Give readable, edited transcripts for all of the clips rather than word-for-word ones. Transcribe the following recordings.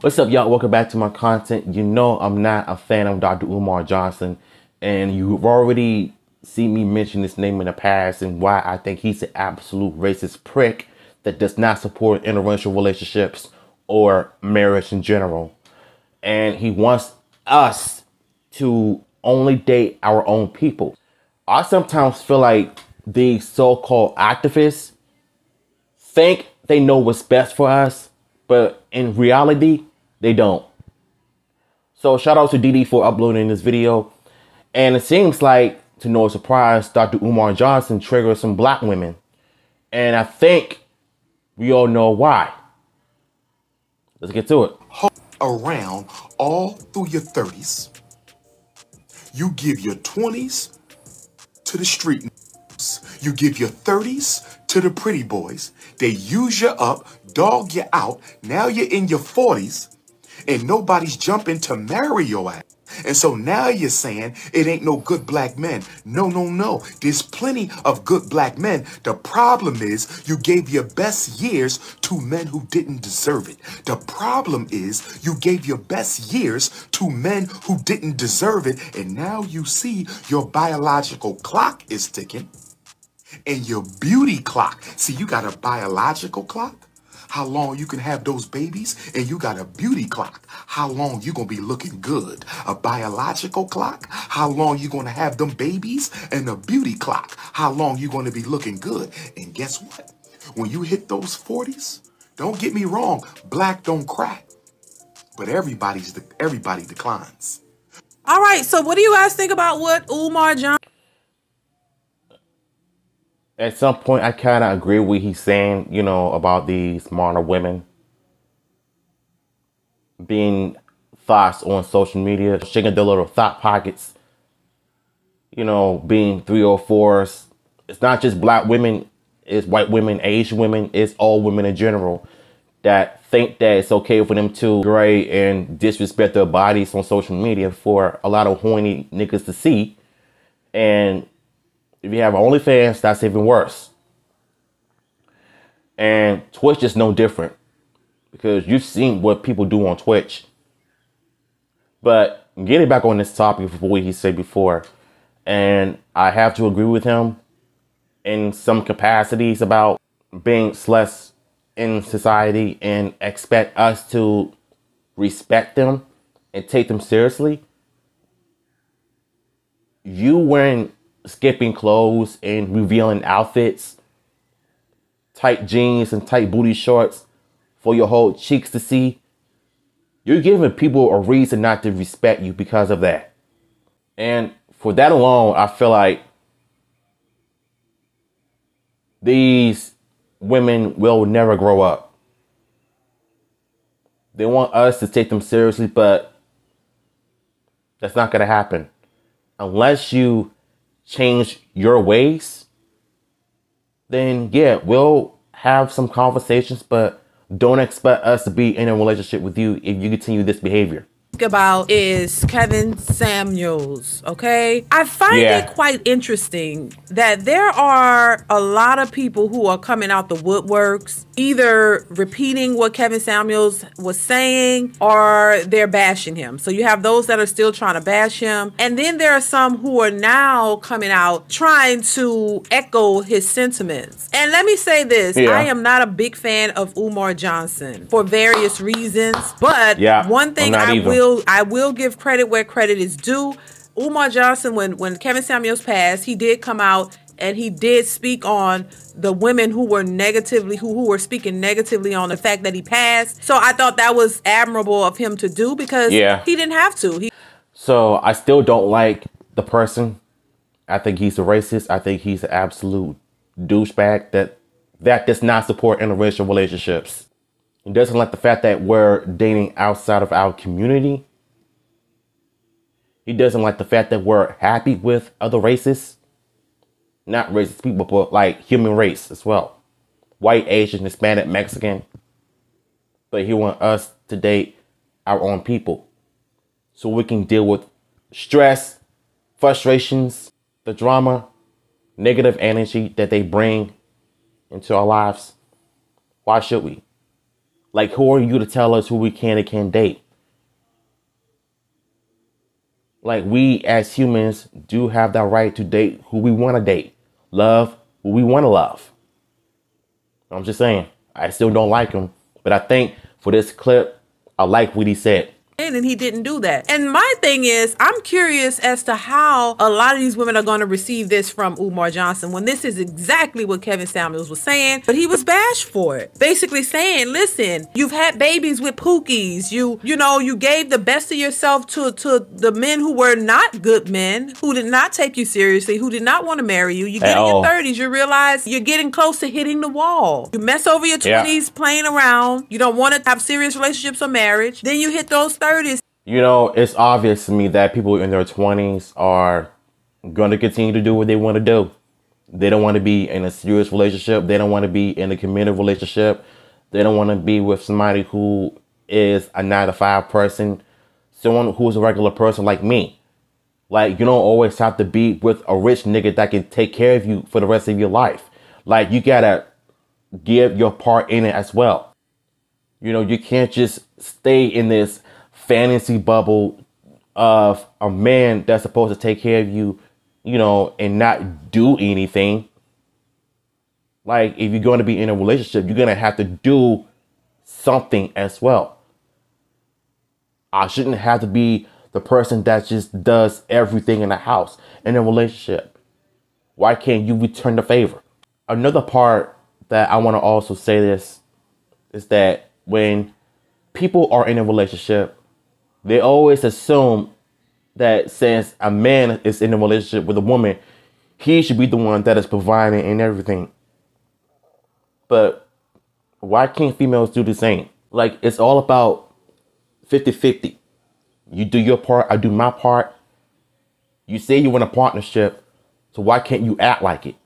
What's up, y'all? Welcome back to my content. You know I'm not a fan of Dr. Umar Johnson, and you've already seen me mention this name in the past and why I think he's an absolute racist prick that does not support interracial relationships or marriage in general. And he wants us to only date our own people. I sometimes feel like these so-called activists think they know what's best for us, but in reality, they don't. So shout out to DD for uploading this video. And it seems like, to no surprise, Dr. Umar Johnson triggered some black women. And I think we all know why. Let's get to it. Around all through your 30s, you give your 20s to the street. You give your 30s to the pretty boys. They use you up, dog you out. Now you're in your 40s and nobody's jumping to marry your ass. And so now you're saying it ain't no good black men. No, no, no. There's plenty of good black men. The problem is you gave your best years to men who didn't deserve it. The problem is you gave your best years to men who didn't deserve it. And now you see your biological clock is ticking and your beauty clock. See, you got a biological clock, how long you can have those babies, and you got a beauty clock, how long you gonna be looking good. A biological clock, how long you gonna have them babies, and a beauty clock, how long you gonna be looking good. And guess what? When you hit those 40s, don't get me wrong, black don't crack, but everybody declines. All right, so what do you guys think about what Umar Johnson? At some point, I kind of agree with what he's saying, you know, about these modern women being thoughts on social media, shaking their little thought pockets, you know, being 304s. It's not just black women, it's white women, Asian women, it's all women in general that think that it's okay for them to degrade and disrespect their bodies on social media for a lot of horny niggas to see. And if you have OnlyFans, that's even worse. And Twitch is no different, because you've seen what people do on Twitch. But getting back on this topic for what he said before, and I have to agree with him in some capacities about being sluts in society and expect us to respect them and take them seriously. You wearing skipping clothes and revealing outfits, tight jeans and tight booty shorts for your whole cheeks to see, you're giving people a reason not to respect you because of that. And for that alone, I feel like these women will never grow up. They want us to take them seriously, but that's not going to happen unless you change your ways. Then yeah, we'll have some conversations, but don't expect us to be in a relationship with you if you continue this behavior. About is Kevin Samuels. Okay, I find it quite interesting that there are a lot of people who are coming out the woodworks, either repeating what Kevin Samuels was saying or they're bashing him. So you have those that are still trying to bash him, and then there are some who are now coming out trying to echo his sentiments. And let me say this, I am not a big fan of Umar Johnson for various reasons, but one thing I will give credit where credit is due. Umar Johnson, when Kevin Samuels passed, he did come out and he did speak on the women who were who were speaking negatively on the fact that he passed. So I thought that was admirable of him to do, because he didn't have to. So I still don't like the person. I think he's a racist. I think he's an absolute douchebag that does not support interracial relationships. He doesn't like the fact that we're dating outside of our community. He doesn't like the fact that we're happy with other races. Not racist people, but like human race as well. White, Asian, Hispanic, Mexican. But he wants us to date our own people, so we can deal with stress, frustrations, the drama, negative energy that they bring into our lives. Why should we? Like, who are you to tell us who we can and can't date? Like, we as humans do have that right to date who we want to date, love who we want to love. I'm just saying, I still don't like him, but I think for this clip, I like what he said. And he didn't do that. And my thing is, I'm curious as to how a lot of these women are going to receive this from Umar Johnson when this is exactly what Kevin Samuels was saying, but he was bashed for it. Basically saying, listen, you've had babies with pookies. You know, you gave the best of yourself to the men who were not good men, who did not take you seriously, who did not want to marry you. You get in your 30s, you realize you're getting close to hitting the wall. You mess over your 20s playing around. You don't want to have serious relationships or marriage. Then you hit those 30s. You know, it's obvious to me that people in their 20s are going to continue to do what they want to do. They don't want to be in a serious relationship. They don't want to be in a committed relationship. They don't want to be with somebody who is a 9-to-5 person, someone who's a regular person like me. Like, you don't always have to be with a rich nigga that can take care of you for the rest of your life. Like, you gotta give your part in it as well. You know, you can't just stay in this fantasy bubble of a man that's supposed to take care of you, you know, and not do anything. Like, if you're going to be in a relationship, you're going to have to do something as well. I shouldn't have to be the person that just does everything in the house in a relationship. Why can't you return the favor? Another part that I want to also say this is that when people are in a relationship, they always assume that since a man is in a relationship with a woman, he should be the one that is providing and everything. But why can't females do the same? Like, it's all about 50-50. You do your part, I do my part. You say you want a partnership, so why can't you act like it?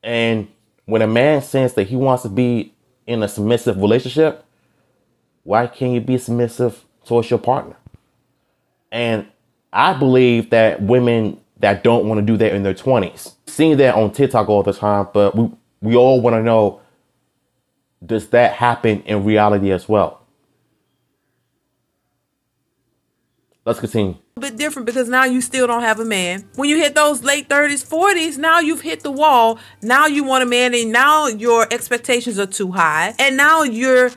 And when a man says that he wants to be in a submissive relationship, why can't you be submissive towards your partner? And I believe that women that don't want to do that in their 20s, seeing that on TikTok all the time, but we all want to know, does that happen in reality as well? Let's continue. A bit different because now you still don't have a man. When you hit those late 30s, 40s, now you've hit the wall. Now you want a man, and now your expectations are too high. And now you're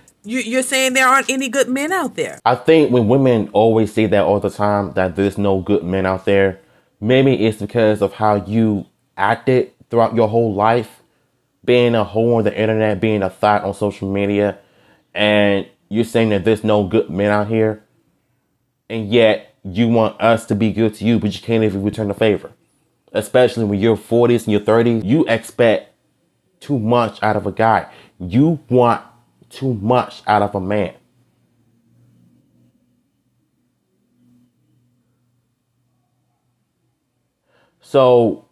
saying there aren't any good men out there. I think when women always say that all the time, that there's no good men out there, maybe it's because of how you acted throughout your whole life, being a hoe on the internet, being a thought on social media, and you're saying that there's no good men out here, and yet you want us to be good to you, but you can't even return the favor. Especially when you're 40s and you're 30s, you expect too much out of a guy. You want too much out of a man. So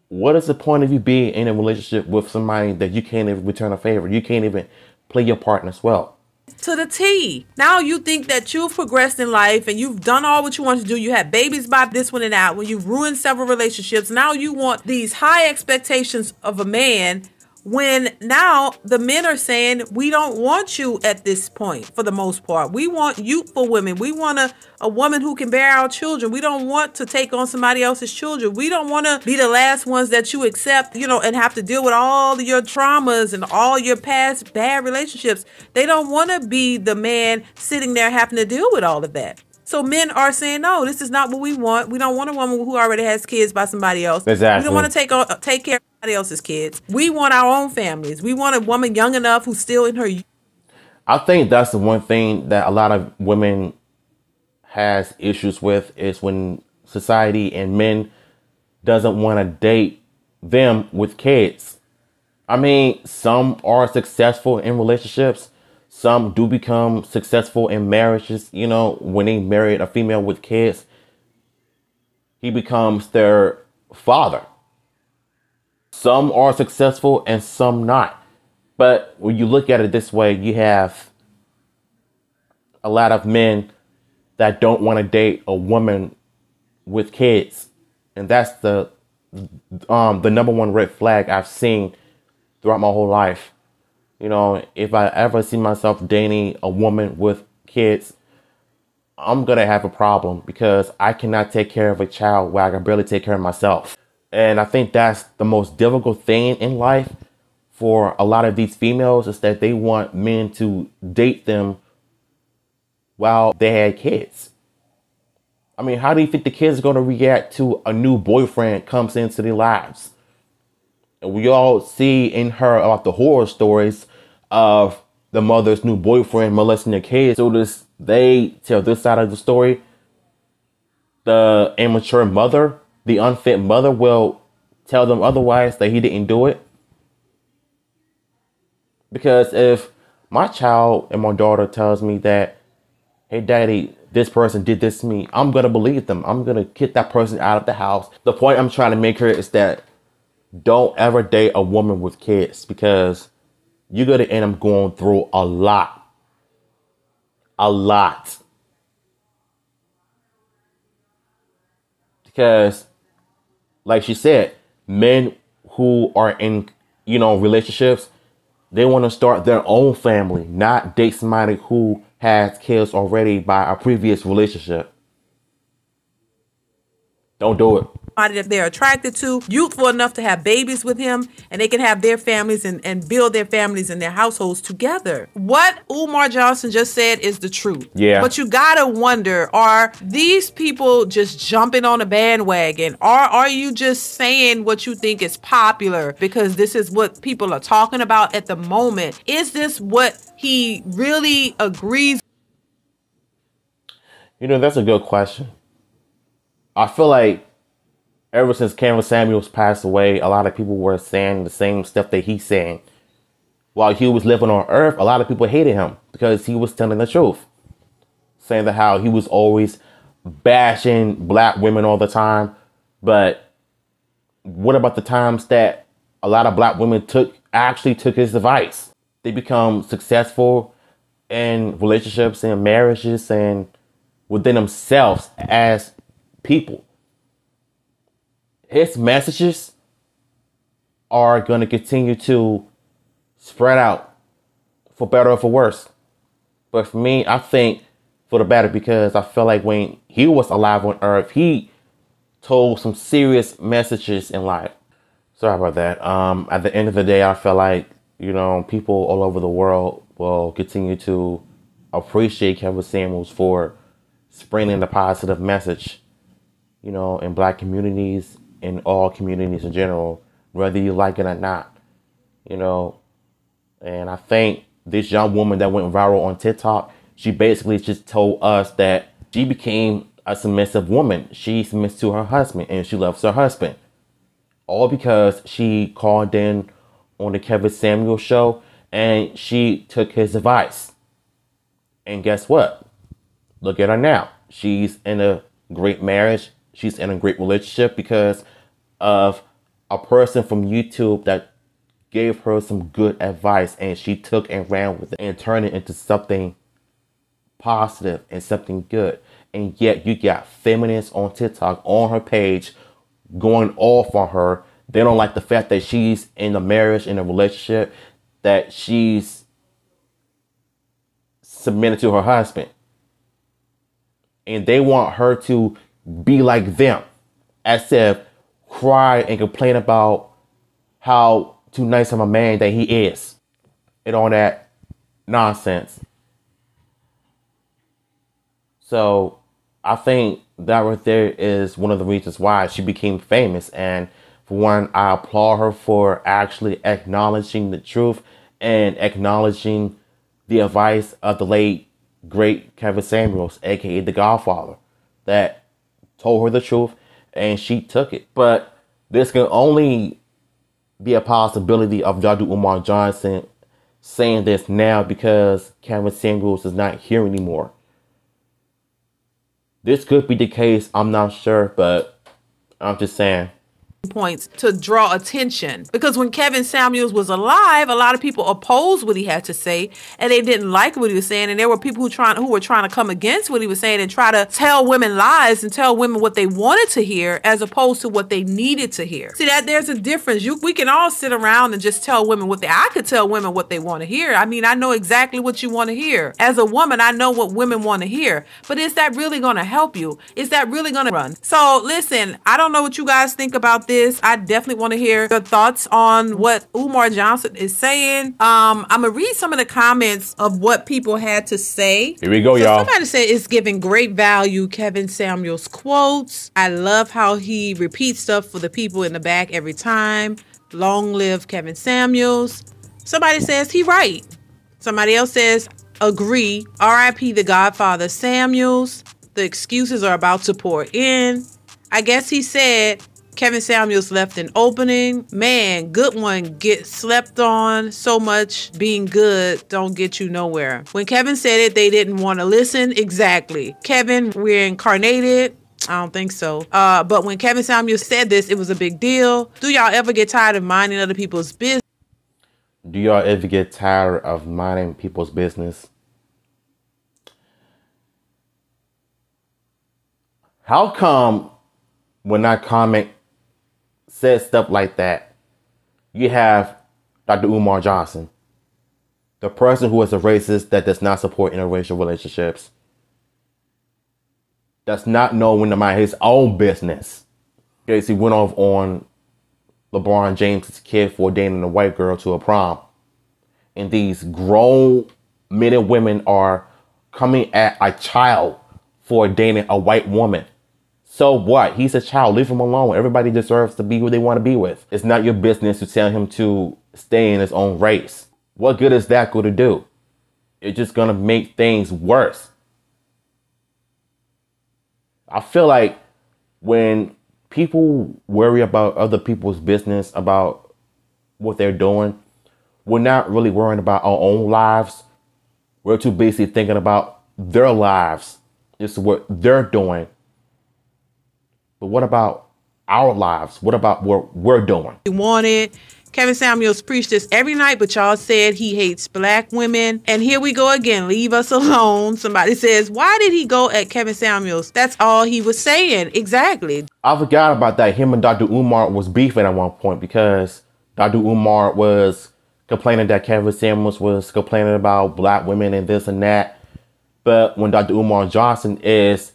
what is the point of you being in a relationship with somebody that you can't even return a favor? You can't even play your part as well. To the T. Now you think that you've progressed in life and you've done all what you want to do. You had babies by this one and that one. You've ruined several relationships. Now you want these high expectations of a man, when now the men are saying, we don't want you at this point for the most part. We want youthful women. We want a woman who can bear our children. We don't want to take on somebody else's children. We don't want to be the last ones that you accept, you know, and have to deal with all your traumas and all your past bad relationships. They don't want to be the man sitting there having to deal with all of that. So men are saying, no, this is not what we want. We don't want a woman who already has kids by somebody else. Exactly. We don't want to take care of somebody else's kids. We want our own families. We want a woman young enough who's still in her youth. I think that's the one thing that a lot of women has issues with, is when society and men doesn't want to date them with kids. I mean, some are successful in relationships. Some do become successful in marriages. You know, when they marry a female with kids, he becomes their father. Some are successful and some not. But when you look at it this way, you have a lot of men that don't want to date a woman with kids. And that's the number one red flag I've seen throughout my whole life. You know, if I ever see myself dating a woman with kids, I'm going to have a problem because I cannot take care of a child while I can barely take care of myself. And I think that's the most difficult thing in life for a lot of these females, is that they want men to date them while they had kids. I mean, how do you think the kids are going to react to a new boyfriend comes into their lives? And we all see in her about the horror stories of the mother's new boyfriend molesting their kids. So they tell this side of the story. The immature mother, the unfit mother, will tell them otherwise, that he didn't do it. Because if my child and my daughter tells me that, hey, daddy, this person did this to me, I'm going to believe them. I'm going to get that person out of the house. The point I'm trying to make here is that don't ever date a woman with kids, because you're going to end up going through a lot. A lot. Because, like she said, men who are in, relationships, they want to start their own family, not date somebody who has kids already by a previous relationship. Don't do it. That they're attracted to, youthful enough to have babies with him, and they can have their families and build their families and their households together. What Umar Johnson just said is the truth. Yeah. But you gotta wonder, are these people just jumping on a bandwagon? Or are you just saying what you think is popular because this is what people are talking about at the moment? Is this what he really agrees? That's a good question. I feel like ever since Cameron Samuels passed away, a lot of people were saying the same stuff that he's saying. While he was living on Earth, a lot of people hated him because he was telling the truth. Saying that how he was always bashing black women all the time. But what about the times that a lot of black women actually took his advice? They become successful in relationships and marriages and within themselves as people. His messages are going to continue to spread out, for better or for worse. But for me, I think for the better, because I feel like when he was alive on Earth, he told some serious messages in life. Sorry about that. At the end of the day, I feel like, people all over the world will continue to appreciate Kevin Samuels for spreading the positive message, in black communities, in all communities in general, whether you like it or not, And I think this young woman that went viral on TikTok, she basically just told us that she became a submissive woman. She submits to her husband and she loves her husband. All because she called in on the Kevin Samuels show and she took his advice. And guess what? Look at her now. She's in a great marriage. She's in a great relationship because of a person from YouTube that gave her some good advice, and she took and ran with it and turned it into something positive and something good. And yet you got feminists on TikTok on her page going off on her. They don't like the fact that she's in a marriage, in a relationship, that she's submitted to her husband. And they want her to be like them, as if cry and complain about how too nice of a man that he is and all that nonsense. So I think that right there is one of the reasons why she became famous. And for one, I applaud her for actually acknowledging the truth and acknowledging the advice of the late great Kevin Samuels, aka the Godfather, that told her the truth and she took it. But this can only be a possibility of Dr. Umar Johnson saying this now because Kevin Samuels is not here anymore. This could be the case, I'm not sure, but I'm just saying. points to draw attention, because when Kevin Samuels was alive, a lot of people opposed what he had to say and they didn't like what he was saying, and there were people who were trying to come against what he was saying and try to tell women lies and tell women what they wanted to hear as opposed to what they needed to hear. See, that there's a difference. We can all sit around and just tell women I could tell women what they want to hear. I mean, I know exactly what you want to hear. As a woman, I know what women want to hear, but is that really going to help you? Is that really going to run? So listen, I don't know what you guys think about this. I definitely want to hear your thoughts on what Umar Johnson is saying. I'm gonna read some of the comments of what people had to say. Here we go, y'all. Somebody said it's giving great value. Kevin Samuels quotes. I love how he repeats stuff for the people in the back every time. Long live Kevin Samuels. Somebody says he right. Somebody else says agree. R.I.P. the Godfather Samuels. The excuses are about to pour in. I guess he said Kevin Samuels left an opening. Man, good one. Get slept on so much. Being good don't get you nowhere. When Kevin said it, they didn't want to listen. Exactly. Kevin reincarnated. I don't think so. But when Kevin Samuels said this, it was a big deal. Do y'all ever get tired of minding other people's business? Do y'all ever get tired of minding people's business? How come when I comment said stuff like that, you have Dr. Umar Johnson, the person who is a racist that does not support interracial relationships, does not know when to mind his own business. He went off on LeBron James' kid for dating a white girl to a prom. And these grown men and women are coming at a child for dating a white woman. So what? He's a child. Leave him alone. Everybody deserves to be who they want to be with. It's not your business to tell him to stay in his own race. What good is that going to do? It's just going to make things worse. I feel like when people worry about other people's business, about what they're doing, we're not really worrying about our own lives. We're too busy thinking about their lives, just what they're doing. But what about our lives? What about what we're doing? You wanted. Kevin Samuels preached this every night, but y'all said he hates black women. And here we go again. Leave us alone. Somebody says, why did he go at Kevin Samuels? That's all he was saying. Exactly. I forgot about that. Him and Dr. Umar was beefing at one point because Dr. Umar was complaining that Kevin Samuels was complaining about black women and this and that. But when Dr. Umar Johnson is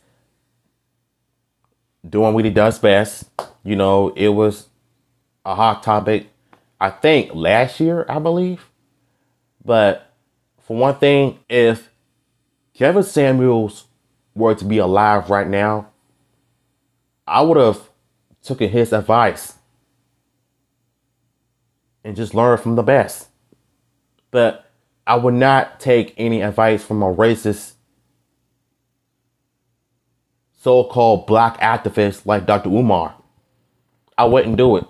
doing what he does best, you know, it was a hot topic, I think last year, I believe. But for one thing, if Kevin Samuels were to be alive right now, I would have taken his advice and just learned from the best. But I would not take any advice from a racist so-called black activist like Dr. Umar. I wouldn't do it.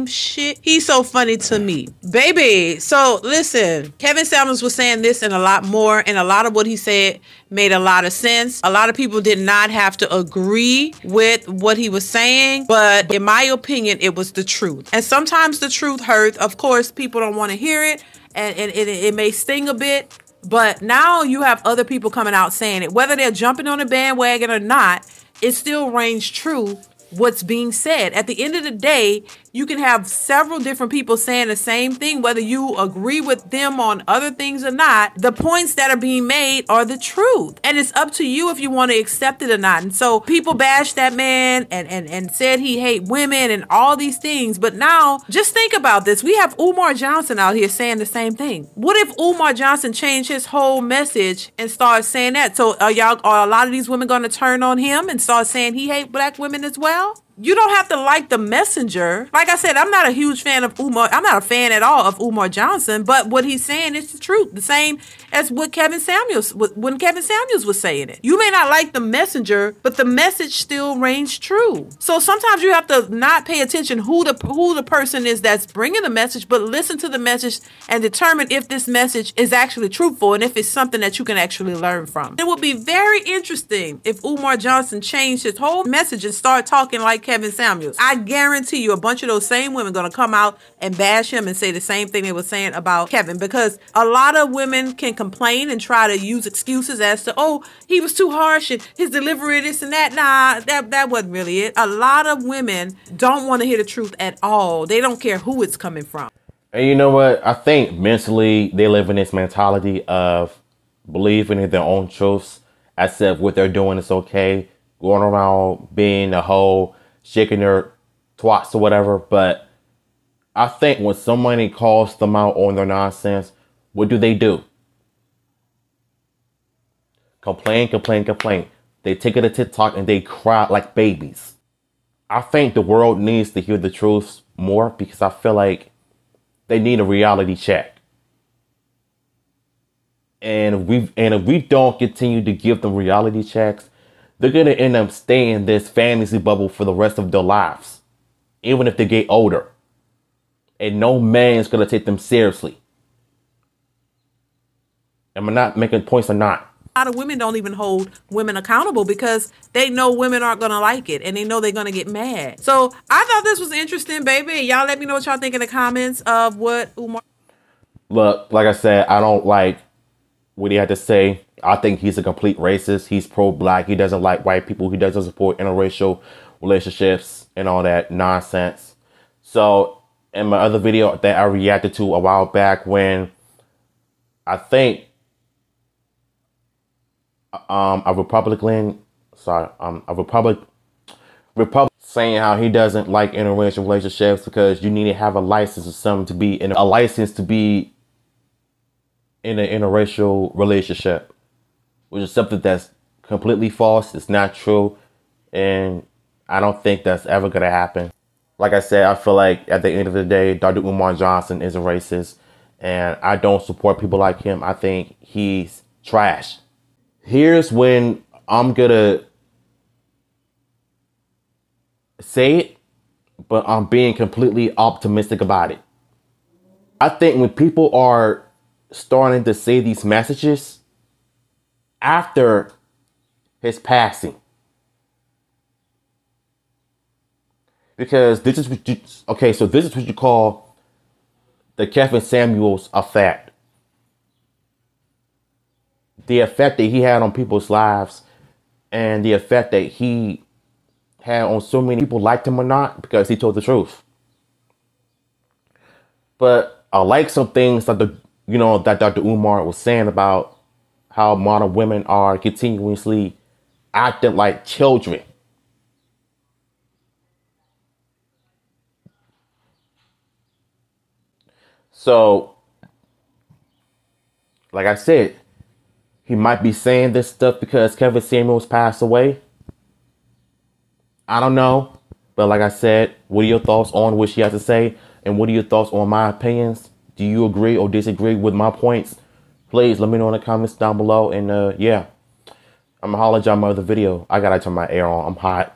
Shit, he's so funny to me, baby. So listen, Kevin Samuels was saying this and a lot more, and a lot of what he said made a lot of sense. A lot of people did not have to agree with what he was saying, but in my opinion, it was the truth. And sometimes the truth hurts. Of course, people don't want to hear it, and it may sting a bit. But now you have other people coming out saying it, whether they're jumping on the bandwagon or not. It still reigns true what's being said. At the end of the day, you can have several different people saying the same thing, whether you agree with them on other things or not. The points that are being made are the truth. And it's up to you if you want to accept it or not. And so people bashed that man and said he hate women and all these things. But now just think about this. We have Umar Johnson out here saying the same thing. What if Umar Johnson changed his whole message and started saying that? So are a lot of these women going to turn on him and start saying he hate black women as well? You don't have to like the messenger. Like I said, I'm not a huge fan of Umar. I'm not a fan at all of Umar Johnson, but what he's saying is the truth. The same as what Kevin Samuels, when Kevin Samuels was saying it. You may not like the messenger, but the message still reigns true. So sometimes you have to not pay attention who the person is that's bringing the message, but listen to the message and determine if this message is actually truthful and if it's something that you can actually learn from. It would be very interesting if Umar Johnson changed his whole message and started talking like Kevin Samuels. I guarantee you a bunch of those same women going to come out and bash him and say the same thing they were saying about Kevin, because a lot of women can complain and try to use excuses as to, oh, he was too harsh and his delivery, this and that. Nah, that wasn't really it. A lot of women don't want to hear the truth at all. They don't care who it's coming from. And you know what? I think mentally they live in this mentality of believing in their own truths, as if what they're doing is okay, going around being a hoe, shaking their twats or whatever. But I think when somebody calls them out on their nonsense, what do? Complain, complain, complain. They take it to TikTok and they cry like babies. I think the world needs to hear the truth more, because I feel like they need a reality check. And if we don't continue to give them reality checks, they're going to end up staying in this fantasy bubble for the rest of their lives, even if they get older. And no man's going to take them seriously. Am I not making points or not? A lot of women don't even hold women accountable because they know women aren't going to like it and they know they're going to get mad. So I thought this was interesting, baby. Y'all let me know what y'all think in the comments of what Umar. Look, like I said, I don't like what he had to say. I think he's a complete racist. He's pro-black. He doesn't like white people. He doesn't support interracial relationships and all that nonsense. So in my other video that I reacted to a while back, when I think a Republican saying how he doesn't like interracial relationships because you need to have a license or something to be in a license to be in an interracial relationship, which is something that's completely false. It's not true, and I don't think that's ever gonna happen. Like I said, I feel like at the end of the day, Dr. Umar Johnson is a racist, and I don't support people like him. I think he's trash. Here's when I'm gonna say it, but I'm being completely optimistic about it. I think when people are starting to say these messages after his passing, because this is what you, okay, so this is what you call the Kevin Samuels effect. The effect that he had on people's lives, and the effect that he had on so many people, liked him or not, because he told the truth. But I like some things that that Dr. Umar was saying about how modern women are continuously acting like children. So, like I said, he might be saying this stuff because Kevin Samuels passed away. I don't know. But like I said, what are your thoughts on what she has to say? And what are your thoughts on my opinions? Do you agree or disagree with my points? Please let me know in the comments down below. And yeah, I'm going to holler at y'all in my other video. I got to turn my air on. I'm hot.